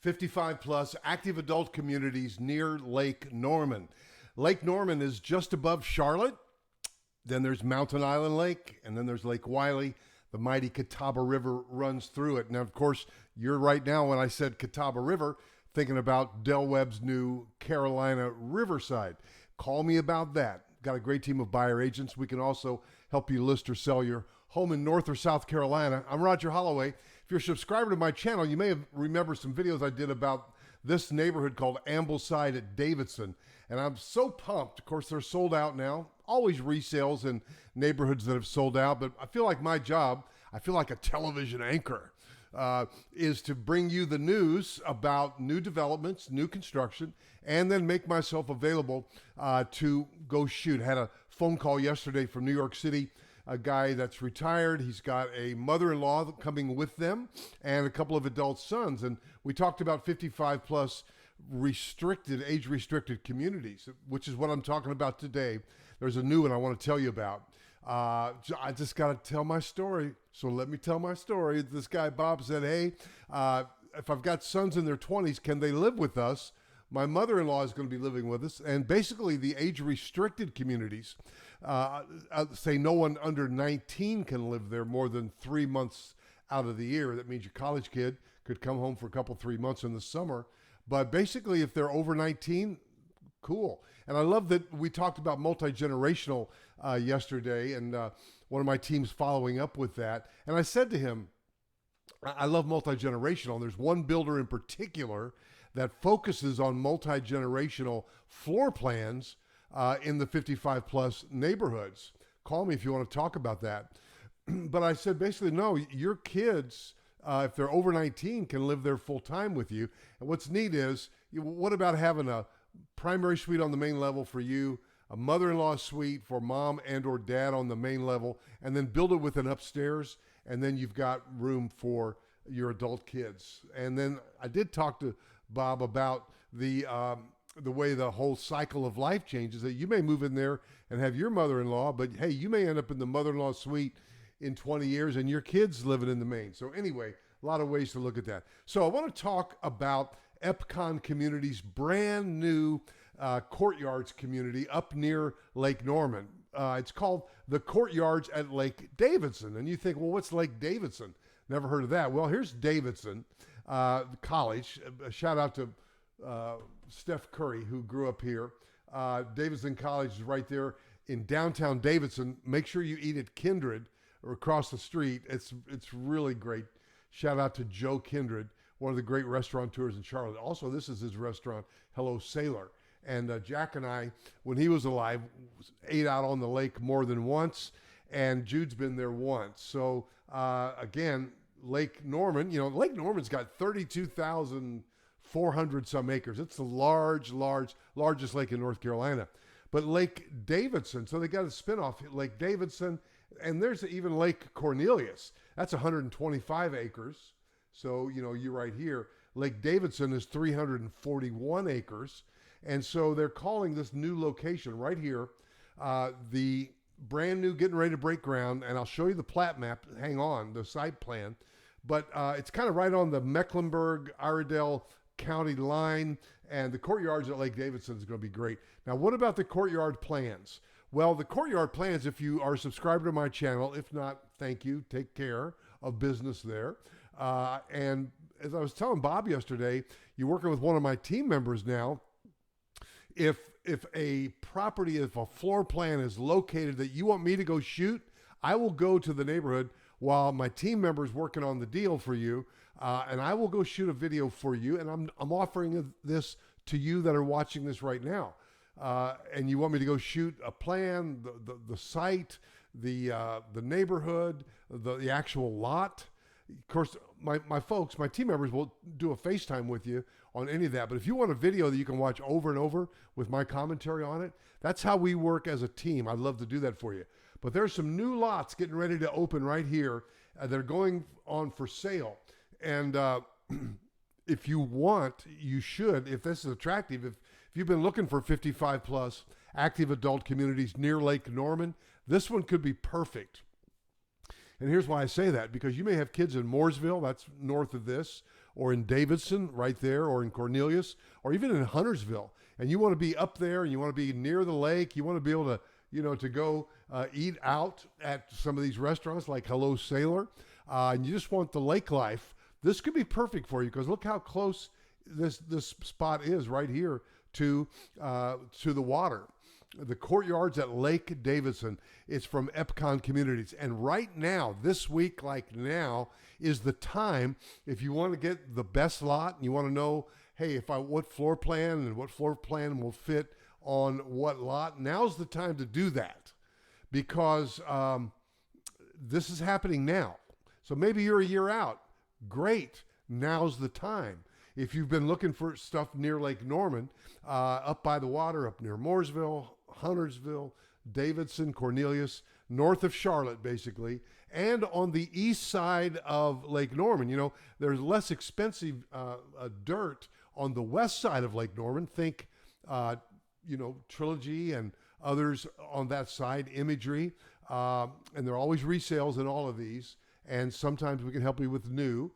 55 plus active adult communities near Lake Norman. Lake Norman is just above Charlotte. Then there's Mountain Island Lake, and then there's Lake Wiley. The mighty Catawba River runs through it. Now, of course, you're right now, when I said Catawba River, thinking about Del Webb's new Carolina Riverside. Call me about that. Got a great team of buyer agents. We can also help you list or sell your home in North or South Carolina. I'm Roger Holloway. If you're a subscriber to my channel, you may have remembered some videos I did about this neighborhood called Ambleside at Davidson. And I'm so pumped. Of course, they're sold out now. Always resales in neighborhoods that have sold out. But I feel like my job, I feel like a television anchor, is to bring you the news about new developments, new construction, and then make myself available to go shoot. Had a phone call yesterday from New York City, a guy that's retired. He's got a mother-in-law coming with them and a couple of adult sons. And we talked about 55 plus age restricted communities, which is what I'm talking about today. There's a new one I want to tell you about. I just got to tell my story. So let me tell my story. This guy, Bob, said, hey, if I've got sons in their 20s, can they live with us? My mother-in-law is going to be living with us. And basically the age-restricted communities say no one under 19 can live there more than 3 months out of the year. That means your college kid could come home for a couple, 3 months in the summer. But basically, if they're over 19, cool. And I love that we talked about multi-generational yesterday, and one of my teams following up with that. And I said to him, I love multi-generational. There's one builder in particular that focuses on multi-generational floor plans in the 55 plus neighborhoods. Call me if you want to talk about that. But I said, basically, no, your kids, if they're over 19, can live there full time with you. And what's neat is, what about having a primary suite on the main level for you, a mother-in-law suite for mom and or dad on the main level, and then build it with an upstairs, and then you've got room for your adult kids. And then I did talk to Bob about the way the whole cycle of life changes, that you may move in there and have your mother-in-law, but hey, you may end up in the mother-in-law suite in 20 years and your kids living in the main. So anyway, a lot of ways to look at that. So I want to talk about Epcon Community's brand new Courtyards community up near Lake Norman. It's called the Courtyards at Lake Davidson. And you think, well, what's Lake Davidson? Never heard of that. Well, here's Davidson College. A shout out to Steph Curry, who grew up here. Davidson College is right there in downtown Davidson. Make sure you eat at Kindred or across the street. It's really great. Shout out to Joe Kindred, one of the great restaurateurs in Charlotte. Also, this is his restaurant, Hello Sailor. And Jack and I, when he was alive, ate out on the lake more than once, and Jude's been there once. So again, Lake Norman, Lake Norman's got 32,400 some acres. It's the largest lake in North Carolina. But Lake Davidson, so they got a spinoff, Lake Davidson, and there's even Lake Cornelius. That's 125 acres. So, you're right here. Lake Davidson is 341 acres. And so they're calling this new location right here, the brand new, getting ready to break ground. And I'll show you the plat map. Hang on, the site plan. But it's kind of right on the Mecklenburg-Iredell County line. And the Courtyards at Lake Davidson is going to be great. Now, what about the Courtyard plans? Well, the Courtyard plans, if you are a subscriber to my channel, if not, thank you. Take care of business there. And as I was telling Bob yesterday, you're working with one of my team members now. If a property, if a floor plan is located that you want me to go shoot, I will go to the neighborhood while my team member is working on the deal for you, and I will go shoot a video for you. And I'm offering this to you that are watching this right now. And you want me to go shoot a plan, the site, the neighborhood, the actual lot. Of course, my folks, my team members will do a FaceTime with you on any of that. But if you want a video that you can watch over and over with my commentary on it, that's how we work as a team. I'd love to do that for you. But there's some new lots getting ready to open right here that are going on for sale. And if you want, you should, if this is attractive, if you've been looking for 55 plus active adult communities near Lake Norman, this one could be perfect. And here's why I say that, because you may have kids in Mooresville, that's north of this, or in Davidson right there, or in Cornelius, or even in Huntersville, and you want to be up there and you want to be near the lake, you want to be able to, to go eat out at some of these restaurants like Hello Sailor, and you just want the lake life, this could be perfect for you, because look how close this spot is right here to the water. The Courtyards at Lake Davidson. It's from Epcon Communities. And right now, this week, like now, is the time if you want to get the best lot and you want to know, hey, what floor plan and what floor plan will fit on what lot, now's the time to do that, because this is happening now. So maybe you're a year out. Great. Now's the time. If you've been looking for stuff near Lake Norman, up by the water, up near Mooresville, Huntersville, Davidson, Cornelius, north of Charlotte, basically, and on the east side of Lake Norman, there's less expensive dirt on the west side of Lake Norman. Think, Trilogy and others on that side, Imagery, and there are always resales in all of these, and sometimes we can help you with new.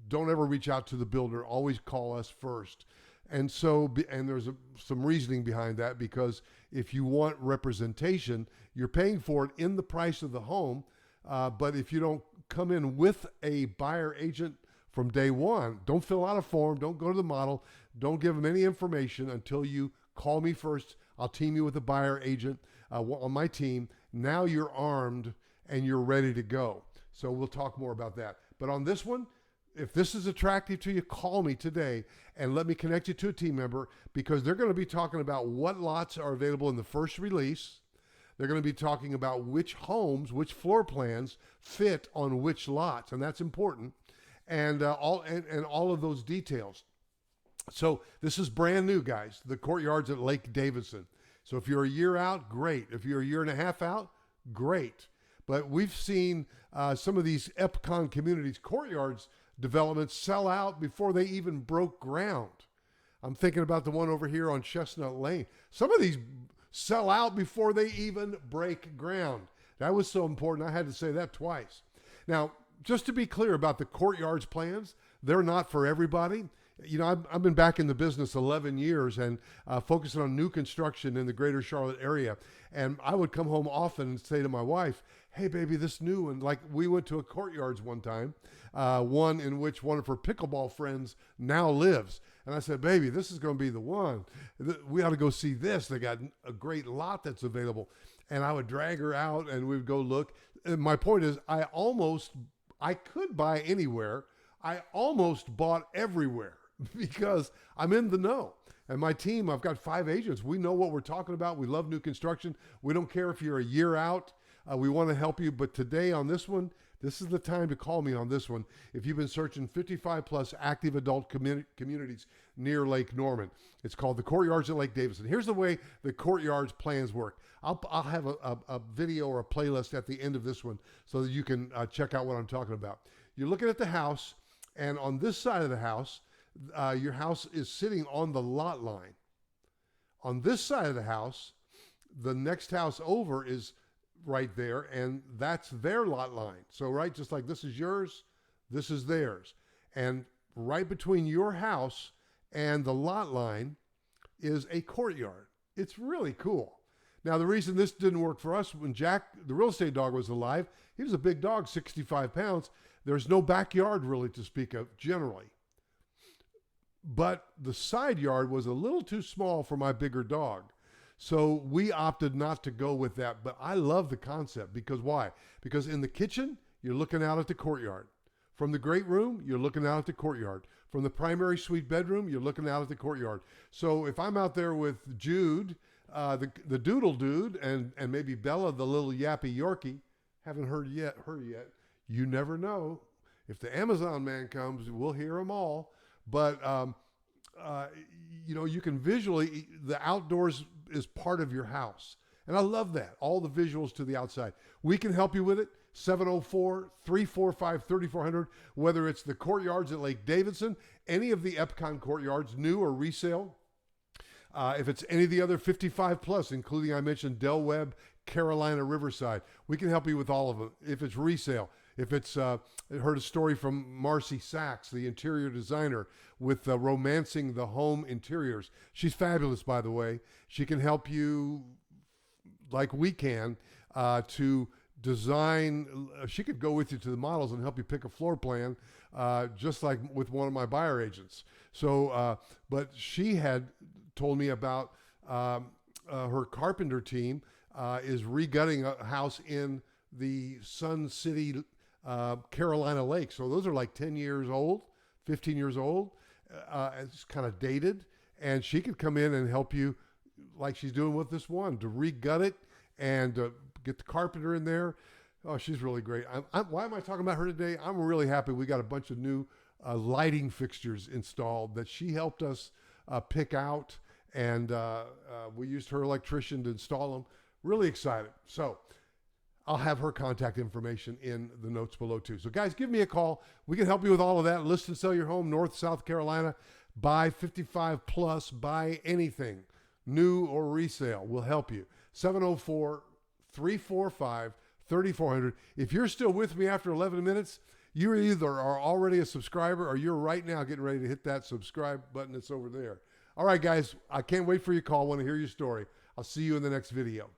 Don't ever reach out to the builder. Always call us first. And so, and there's some reasoning behind that, because if you want representation, you're paying for it in the price of the home. But if you don't come in with a buyer agent from day one, don't fill out a form, don't go to the model, don't give them any information until you call me first. I'll team you with a buyer agent on my team. Now you're armed and you're ready to go. So we'll talk more about that. But on this one, if this is attractive to you, call me today and let me connect you to a team member, because they're going to be talking about what lots are available in the first release. They're going to be talking about which homes, which floor plans fit on which lots, and that's important, and all of those details. So this is brand new, guys, the Courtyards at Lake Davidson. So if you're a year out, great. If you're a year and a half out, great. But we've seen some of these Epcon Communities Courtyards developments sell out before they even broke ground. I'm thinking about the one over here on Chestnut Lane. Some of these sell out before they even break ground. That was so important. I had to say that twice. Now, just to be clear about the Courtyards plans, they're not for everybody. I've been back in the business 11 years and focusing on new construction in the greater Charlotte area. And I would come home often and say to my wife, hey, baby, this new one, like we went to a Courtyards one time, one in which one of her pickleball friends now lives. And I said, baby, this is going to be the one. We ought to go see this. They got a great lot that's available. And I would drag her out and we would go look. And my point is, I could buy anywhere. I almost bought everywhere because I'm in the know. And my team, I've got 5 agents. We know what we're talking about. We love new construction. We don't care if you're a year out. We want to help you. But today on this one, this is the time to call me on this one. If you've been searching 55 plus active adult communities near Lake Norman, it's called the Courtyards at Lake Davidson. Here's the way the Courtyards plans work. I'll have a video or a playlist at the end of this one so that you can check out what I'm talking about. You're looking at the house, and on this side of the house, your house is sitting on the lot line. On this side of the house, the next house over is right there, and that's their lot line. So right, just like this is yours, this is theirs. And right between your house and the lot line is a courtyard. It's really cool. Now, the reason this didn't work for us, when Jack, the real estate dog, was alive, he was a big dog, 65 pounds. There's no backyard really to speak of generally. But the side yard was a little too small for my bigger dog. So we opted not to go with that. But I love the concept, because why? Because in the kitchen, you're looking out at the courtyard. From the great room, you're looking out at the courtyard. From the primary suite bedroom, you're looking out at the courtyard. So if I'm out there with Jude, the doodle dude, and maybe Bella, the little yappy Yorkie, haven't heard her yet. You never know. If the Amazon man comes, we'll hear them all. But, you can visually, the outdoors is part of your house. And I love that. All the visuals to the outside. We can help you with it. 704-345-3400. Whether it's the Courtyards at Lake Davidson, any of the Epcon Courtyards, new or resale. If it's any of the other 55 plus, including I mentioned Del Webb, Carolina, Riverside, we can help you with all of them. If it's resale, If it's heard a story from Marcy Sachs, the interior designer, with romancing the home interiors. She's fabulous, by the way. She can help you like we can to design. She could go with you to the models and help you pick a floor plan, just like with one of my buyer agents. So, but she had told me about her carpenter team is regutting a house in the Sun City, Carolina Lake. So those are like 10 years old, 15 years old. It's kind of dated. And she could come in and help you like she's doing with this one to regut it and get the carpenter in there. Oh, she's really great. Why am I talking about her today? I'm really happy we got a bunch of new lighting fixtures installed that she helped us pick out. And we used her electrician to install them. Really excited. So I'll have her contact information in the notes below too. So guys, give me a call. We can help you with all of that. List and sell your home, North, South Carolina. Buy 55 plus, buy anything, new or resale. We'll help you. 704-345-3400. If you're still with me after 11 minutes, you either are already a subscriber or you're right now getting ready to hit that subscribe button that's over there. All right, guys, I can't wait for your call. I want to hear your story. I'll see you in the next video.